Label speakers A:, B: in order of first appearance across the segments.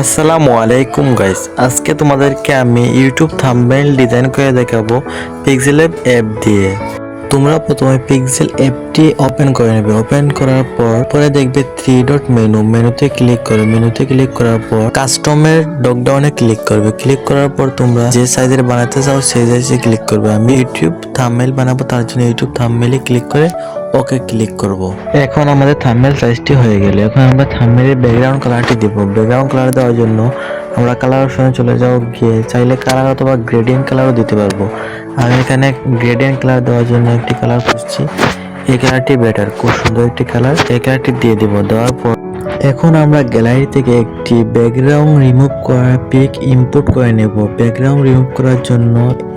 A: আসসালামু আলাইকুম গাইস, আজকে তোমাদেরকে আমি ইউটিউব থাম্বনেল ডিজাইন করে দেখাবো পিক্সেল অ্যাপ দিয়ে। তোমরা প্রথমে পিক্সেল অ্যাপটি ওপেন করে নেবে। ওপেন করার পরে দেখবে 3 ডট মেনুতে ক্লিক করবে। মেনুতে ক্লিক করার পর কাস্টমের ড্রপডাউনে ক্লিক করবে। ক্লিক করার পর তোমরা যে সাইজের বানাতে চাও সেই সাইজে ক্লিক করবে। আমি ইউটিউব থাম্বনেল বানাবো, তার জন্য ইউটিউব থাম্বনেলে ক্লিক করে ওকে ক্লিক করব। এখন আমাদের থাম্বনেল সাইজটি হয়ে গেল। এখন আমরা থাম্বনেলের ব্যাকগ্রাউন্ড কালারটি দেব। ব্যাকগ্রাউন্ড কালার দেওয়ার জন্য আমরা কালার অপশনে চলে যাও, গিয়ে চাইলে কালার অথবা গ্রেডিয়েন্ট কালারও দিতে পারবো। আমি এখানে গ্রেডিয়েন্ট কালার দেওয়ার জন্য একটি কালার খুঁজছি। এই কালারটি বেটার, খুব সুন্দর একটি কালার। এই কালারটি দিয়ে দিব। দেওয়ার পর এখন আমরা গ্যালারি থেকে একটি ব্যাকগ্রাউন্ড রিমুভ করা পিক ইম্পোর্ট করে নেব। ব্যাকগ্রাউন্ড রিমুভ করার জন্য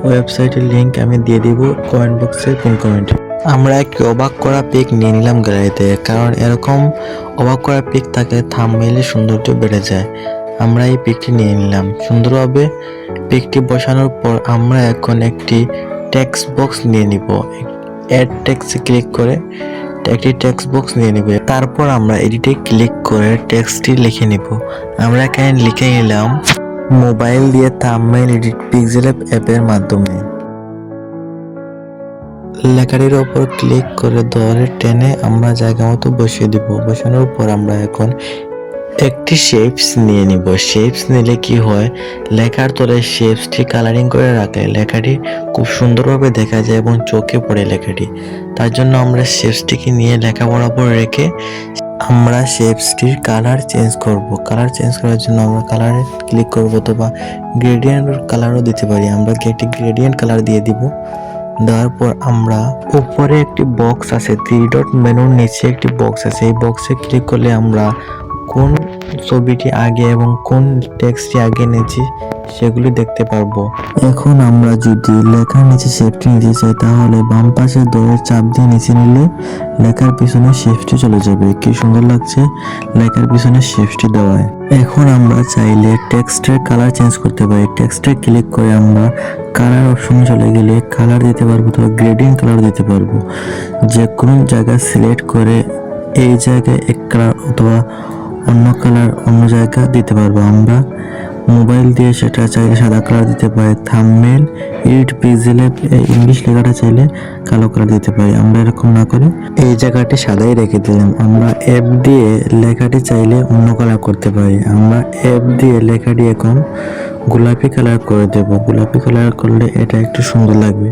A: ওয়েবসাইটের লিংক আমি দিয়ে দিব কমেন্ট বক্সে, পিন কমেন্টে। আমরা একটি অবাক করা পিক নিয়ে নিলাম গ্যালারিতে, কারণ এরকম অবাক করা পিক থাকে থাম্বনেইলের সৌন্দর্য বেড়ে যায়। আমরা এই পিকটি নিয়ে নিলাম। সুন্দরভাবে পিকটি বসানোর পর আমরা এখন একটি টেক্সট বক্স নিয়ে নিব। অ্যাড টেক্সটে ক্লিক করে একটি টেক্সট বক্স নিয়ে নিব। তারপর আমরা এডিটে ক্লিক করে টেক্সটটি লিখে নিব। আমরা এখানে লিখে নিলাম মোবাইল দিয়ে থাম্বনেল এডিট পিক্সেল অ্যাপের মাধ্যমে। লেখাটির ওপর ক্লিক করে ধরে টেনে আমরা জায়গা মতো বসিয়ে দিব। বসানোর পর আমরা এখন একটি শেপস নিয়ে নিব। শেপস নিলে কি হয়, লেখার তলে শেপসটি কালারিং করে রাখলে লেখাটি খুব সুন্দরভাবে দেখা যায় এবং চোখে পড়ে লেখাটি। তার জন্য আমরা শেপসটিকে নিয়ে লেখা বরাবর রেখে আমরা শেপসটির কালার চেঞ্জ করব। কালার চেঞ্জ করার জন্য আমরা কালারে ক্লিক করব, অথবা গ্রেডিয়েন্ট কালারও দিতে পারি। আমরা একটি গ্রেডিয়েন্ট কালার দিয়ে দিব। দেওয়ার পর আমরা উপরে একটি বক্স আছে, 3 ডট মেনুর নিচে একটি বক্স আছে। এই বক্সে ক্লিক করলে আমরা কোন ছবিটি আগে এবং কোন টেক্সটটি আগে নিয়েছি সেগুলি দেখতে পারবো। এখন আমরা যদি লেখার নিচে শেপটি নিতে চাই, তাহলে বাম পাশে ধরে চাপ দিয়ে নিচে নিলে লেখার পিছনে শেপটি চলে যাবে। কি সুন্দর লাগছে লেখার পিছনে শেপটি দেওয়ায়। এখন আমরা চাইলে টেক্সটের কালার চেঞ্জ করতে পারি। টেক্সটে ক্লিক করে আমরা কালার অপশনে চলে গেলে কালার দিতে পারবো, অথবা গ্রেডিয়েন্ট কালার দিতে পারবো। যে কোনো জায়গা সিলেক্ট করে এই জায়গায় এক কালার অথবা অন্য কালার অন্য জায়গা দিতে পারবো। আমরা মোবাইল দিয়ে সেটা চাইলে সাদা কালার দিতে পারি। থাম্বনেল এডিট পিক্সেল ইংলিশ লেখাটা চাইলে কালো কালার দিতে পারি। আমরা এরকম না করে এই জায়গাটি সাদাই রেখে দিলাম। আমরা অ্যাপ দিয়ে লেখাটি চাইলে অন্য কালার করতে পারি। আমরা অ্যাপ দিয়ে লেখাটি এখন গোলাপি কালার করে দেব। গোলাপি কালার করলে এটা একটু সুন্দর লাগবে।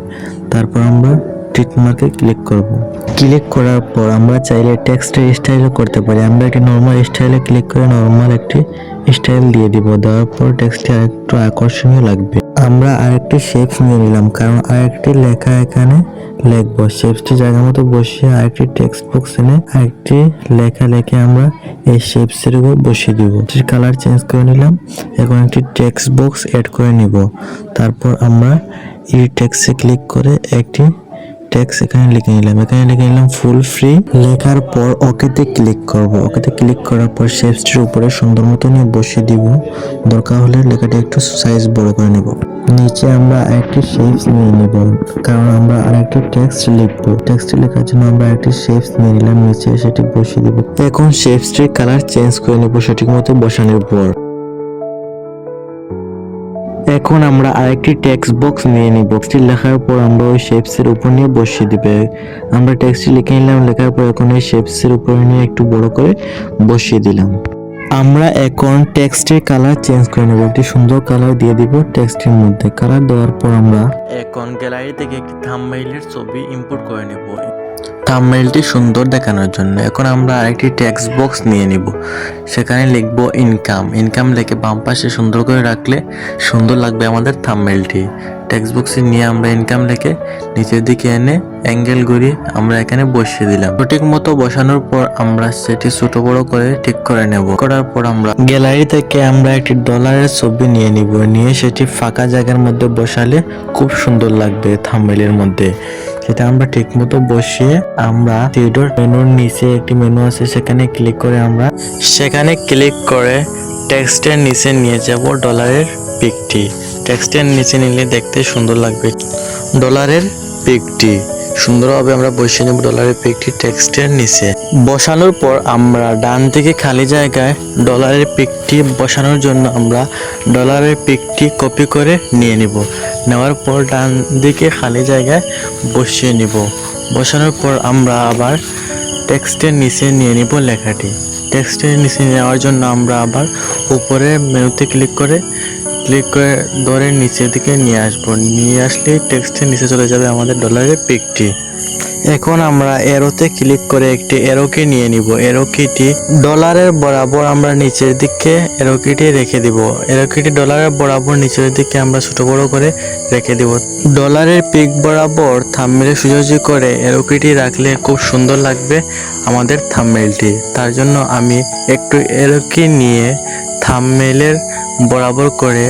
A: তারপর আমরা টিক মার্কে ক্লিক করব। ক্লিক করার পর আমরা চাইলে টেক্সটের স্টাইলও করতে পারি। আমরা একটি নর্মাল স্টাইলে ক্লিক করে নর্মাল একটি স্টাইল দিয়ে দিব। দেওয়ার পর টেক্সটটি আরেকটু আকর্ষণীয় লাগবে। আমরা আরেকটি শেপস নিয়ে নিলাম, কারণ আরেকটি লেখা এখানে লিখবো। শেপসটি জায়গা মতো বসিয়ে আরেকটি টেক্সট বক্স এনে আরেকটি লেখা লিখে আমরা এই শেপসের উপর বসিয়ে দিব। কালার চেঞ্জ করে নিলাম। এখন একটি টেক্সট বক্স অ্যাড করে নিব। তারপর আমরা এই টেক্সটে ক্লিক করে একটি টেক্সট এখানে লিখে নিলাম। এখানে লিখে নিলাম ফুল ফ্রি। লেখার পর ওকেতে ক্লিক করব। ওকেতে ক্লিক করার পর শেপসটির উপরে সুন্দর মতো নিয়ে বসিয়ে দিব। দরকার হলে লেখাটি একটু সাইজ বড় করে নেব। নিচে আমরা আরেকটি শেপস নিয়ে নেব, কারণ আমরা আরেকটি টেক্সট লিখবো। টেক্সট লেখার জন্য আমরা একটি শেপস নিয়ে নিলাম, নিচে সেটি বসিয়ে দিব। এখন শেপসটির কালার চেঞ্জ করে নেব সঠিক মতো বসানোর পর। এখন আমরা আরেকটি টেক্সট বক্স নিয়ে নিব। টেক্সটটি লেখার পর আমরা ওই শেপসের উপর নিয়ে বসিয়ে দিবে। আমরা টেক্সটটি লিখে নিলাম। লেখার পর এখন এই শেপসের উপর নিয়ে একটু বড় করে বসিয়ে দিলাম। আমরা এখন টেক্সটের কালার চেঞ্জ করে নেব। একটি সুন্দর কালার দিয়ে দিব টেক্সটের মধ্যে। কালার দেওয়ার পর আমরা এখন গ্যালারি থেকে একটি থাম্বনেইলের ছবি ইম্পোর্ট করে নেব থাম্বনেইলটি সুন্দর দেখানোর জন্য। এখন আমরা আরেকটি টেক্সট বক্স নিয়ে নিব। সেখানে লিখব ইনকাম। ইনকাম লিখে বাম পাশে সুন্দর করে রাখলে সুন্দর লাগবে আমাদের থাম্বনেইলটি। টেক্সট বক্সে নিয়ে আমরা ইনকাম লিখে নিচের দিকে এনে অ্যাঙ্গেল ঘুরিয়ে আমরা এখানে বসিয়ে দিলাম। সঠিক মতো বসানোর পর আমরা সেটি ছোট বড় করে ঠিক করে নেব। করার পর আমরা গ্যালারি থেকে আমরা একটি ডলারের ছবি নিয়ে নিব। নিয়ে সেটি ফাঁকা জায়গার মধ্যে বসালে খুব সুন্দর লাগবে থাম্বনেইলের মধ্যে। সেটা আমরা ঠিক মতো বসিয়ে আমরা মেনুর নিচে একটি মেনু আছে, সেখানে ক্লিক করে টেক্সটের নিচে নিয়ে যাব ডলারের পিকটি। টেক্সটের নিচে নিলে দেখতে সুন্দর লাগবে ডলারের পিকটি। সুন্দরভাবে আমরা বসিয়ে নেব ডলারের পিকটি টেক্সটের নিচে। বসানোর পর আমরা ডান দিকে খালি জায়গায় ডলারের পিকটি বসানোর জন্য আমরা ডলারের পিকটি কপি করে নিয়ে নিব। নেওয়ার পর ডান দিকে খালি জায়গায় বসিয়ে নিব। বসানোর পর আমরা আবার টেক্সটের নিচে নিয়ে নিব লেখাটি। টেক্সটের নিচে নেওয়ার জন্য আমরা আবার উপরে মেনুতে ক্লিক করে ধরে নিচের দিকে নিয়ে আসবো। নিয়ে আসলে টেক্সটের নিচে চলে যাবে আমাদের ডলারের পিকটি। এখন আমরা এরোতে ক্লিক করে একটি এরো কি নিয়ে নিব। এরো কিটি ডলারের বরাবর আমরা নিচের দিকে এরো কিটি রেখে দিব। এরো কিটি ডলারের বরাবর নিচের দিকে আমরা ছোট বড় করে রেখে দিব। ডলারের পিক বরাবর থাম্বনেইলে সোজাসুজি করে এরো কিটি রাখলে খুব সুন্দর লাগবে আমাদের থাম্বনেইলটি। তার জন্য আমি একটু এরো কি নিয়ে থাম্বনেইলের বরাবর করে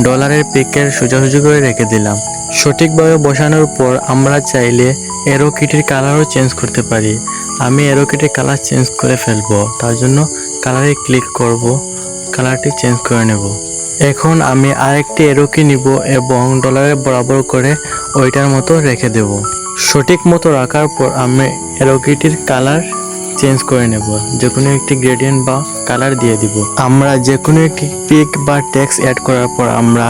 A: ডলারের পিকের সোজাসুজি করে রেখে দিলাম। সঠিকভাবে বসানোর পর আমরা চাইলে এরো কিটির কালারও চেঞ্জ করতে পারি। আমি এরো কিটির কালার চেঞ্জ করে ফেলবো, তার জন্য কালারে ক্লিক করব, কালারটি চেঞ্জ করে নেব। এখন আমি আরেকটি এরো কি নিব এবং ডলারের বরাবর করে ওইটার মতো রেখে দেব। সঠিক মতো রাখার পর আমি এরো কিটির কালার চেঞ্জ করে নেব। যে কোনো একটি গ্রেডিয়েন্ট বা কালার দিয়ে দিব। আমরা যে কোনো একটি পিক বা টেক্সট অ্যাড করার পর আমরা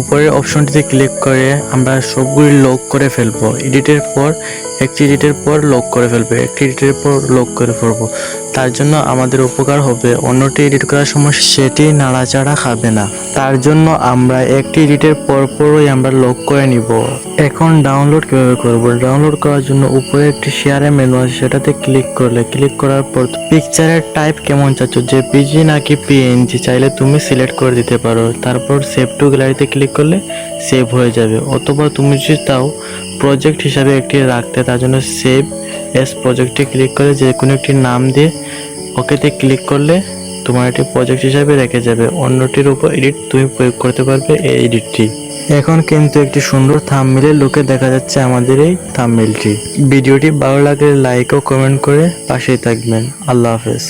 A: উপরের অপশনটিতে ক্লিক করে আমরা সবগুলি লক করে ফেলবো। এডিটের পর লক করে ফেলবো, একটি এডিটের পর লক করে ফেলবো। তার জন্য আমাদের উপকার হবে অন্যটি এডিট করার সময় সেটি নাড়াচাড়া খাবে না। তার জন্য আমরা একটি এডিটের পরই আমরা লক করে নিব। এখন ডাউনলোড কিভাবে করব? ডাউনলোড করার জন্য উপরে একটি শেয়ারের মেনু আছে, সেটাতে ক্লিক করার পর পিকচারের টাইপ কেমন চাচ্ছ, জেপিজি নাকি পিএনজি চাইলে তুমি সিলেক্ট করে দিতে পারো। তারপর সেভ টু গ্যালারিতে ক্লিক করলে সেভ হয়ে যাবে। অথবা তুমি যদি তাও প্রজেক্ট হিসাবে একটি রাখতে, তার জন্য সেভ এস প্রজেক্টে ক্লিক করে যে কোনো একটি নাম দিয়ে ওকেতে ক্লিক করলে তোমার এটি প্রজেক্ট হিসাবে রেখে যাবে। অন্যটির উপর এডিট তুমি প্রয়োগ করতে পারবে এই এডিটটি। এখন কিন্তু একটি সুন্দর থাম্বনেইলের লুকে দেখা যাচ্ছে আমাদের এই থাম্বনেইলটি। ভিডিওটি ভালো লাগলে লাইক ও কমেন্ট করে পাশেই থাকবেন। আল্লাহ হাফেজ।